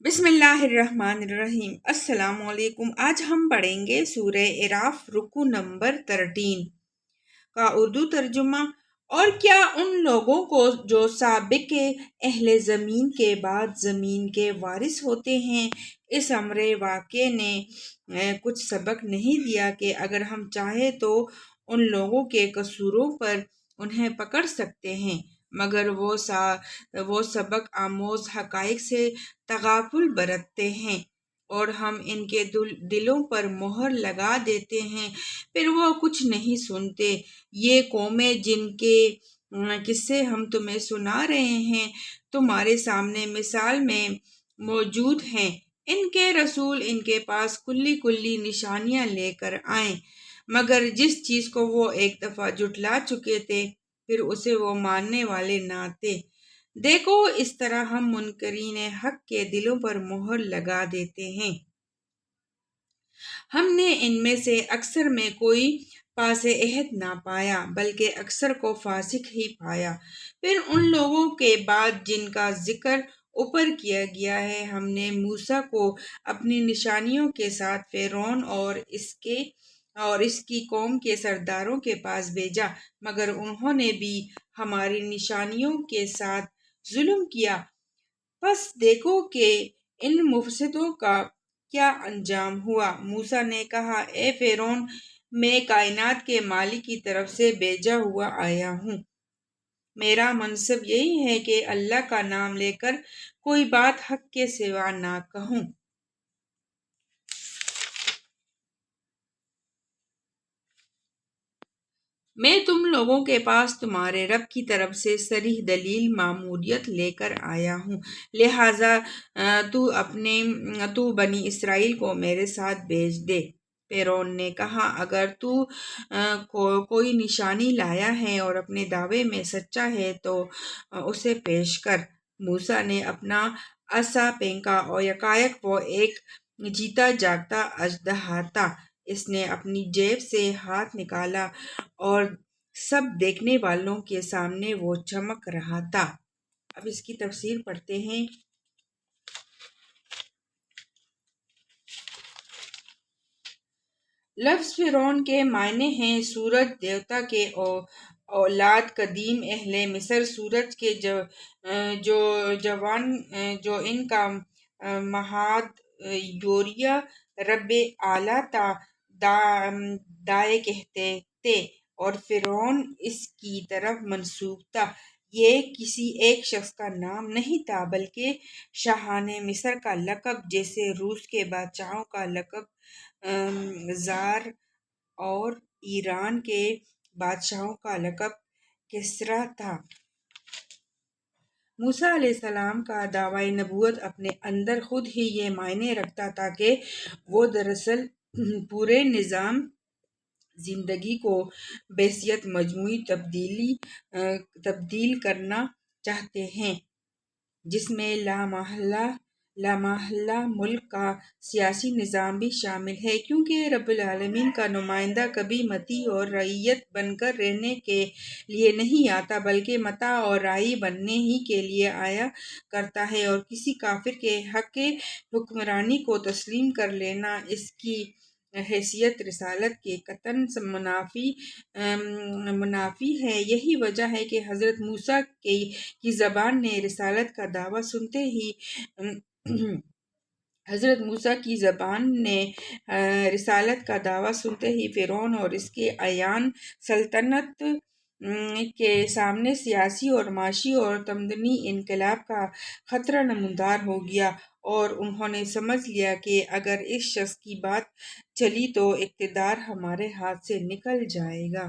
बिस्मिल्लाहिर्रहमानिर्रहीम। अस्सलाम वालेकुम। आज हम पढ़ेंगे सूरह इराफ रुकू नंबर 13 का उर्दू तर्जुमा। और क्या उन लोगों को जो साबिक अहले ज़मीन के बाद ज़मीन के वारिस होते हैं, इस अमरे वाक़े ने कुछ सबक नहीं दिया कि अगर हम चाहें तो उन लोगों के कसूरों पर उन्हें पकड़ सकते हैं, मगर वो सबक आमोज हक़ाइक़ से तगाफुल बरतते हैं और हम इनके दिलों पर मोहर लगा देते हैं, फिर वो कुछ नहीं सुनते। ये कौमें जिनके किस्से हम तुम्हें सुना रहे हैं, तुम्हारे सामने मिसाल में मौजूद हैं। इनके रसूल इनके पास कुल्ली कुल्ली निशानियां लेकर आए, मगर जिस चीज को वो एक दफा जुटला चुके थे, फिर उसे वो मानने वाले ना थे। देखो, इस तरह हम मुनकरीन हक के दिलों पर मोहर लगा देते हैं। हमने इनमें से अक्सर में कोई पासे अहद ना पाया, बल्कि अक्सर को फासिक ही पाया। फिर उन लोगों के बाद जिनका जिक्र ऊपर किया गया है, हमने मूसा को अपनी निशानियों के साथ फिरौन और इसकी कौम के सरदारों के पास भेजा, मगर उन्होंने भी हमारी निशानियों के साथ जुल्म किया। बस देखो कि इन मुफसिदों का क्या अंजाम हुआ। मूसा ने कहा, ए फिरौन, मैं कायनात के मालिक की तरफ से भेजा हुआ आया हूँ। मेरा मनसब यही है कि अल्लाह का नाम लेकर कोई बात हक के सिवा ना कहूँ। मैं तुम लोगों के पास तुम्हारे रब की तरफ से सरीह दलील मामूलियत लेकर आया हूँ, लिहाजा तू बनी इसराइल को मेरे साथ भेज दे। फिरौन ने कहा, अगर तू कोई निशानी लाया है और अपने दावे में सच्चा है तो उसे पेश कर। मूसा ने अपना असा फेंका और यकायक वो एक जीता जागता अजदहा था। इसने अपनी जेब से हाथ निकाला और सब देखने वालों के सामने वो चमक रहा था। अब इसकी तफसीर पढ़ते हैं। लफ्ज़ फिरौन के मायने हैं सूरज देवता के औलाद। कदीम अहले मिस्र सूरज के जो इनका महाद योरिया रब्बे आला था दाए कहते थे, और फिरौन इसकी तरफ मंसूब था। ये किसी एक शख्स का नाम नहीं था, बल्कि शाहाने मिस्र का लक़ब, जैसे रूस के बादशाहों का लक़ब ज़ार और ईरान के बादशाहों का लक़ब किस्रा था। मूसा अलैहिस्सलाम का दावाए नबूवत अपने अंदर खुद ही ये मायने रखता था कि वो दरअसल पूरे निज़ाम जिंदगी को बहैसियत मजमूई तब्दील करना चाहते हैं, जिसमें लामहल्ला मुल्क का सियासी निज़ाम भी शामिल है, क्योंकि रब्बुल आलमीन का नुमाइंदा कभी मती और रईयत बनकर रहने के लिए नहीं आता, बल्कि मता और राई बनने ही के लिए आया करता है। और किसी काफिर के हक हुक्मरानी को तस्लीम कर लेना इसकी हैसियत रिसालत के कतन मुनाफी है। यही वजह है कि हज़रत मूसा की ज़बान ने रिसालत का दावा सुनते ही हज़रत मूसा की ज़बान ने रिसालत का दावा सुनते ही फिरौन और इसके अयान सल्तनत के सामने सियासी और माशी और तमदनी इनकलाब का खतरा नमूदार हो गया, और उन्होंने समझ लिया कि अगर इस शख्स की बात चली तो इक़्तिदार हमारे हाथ से निकल जाएगा।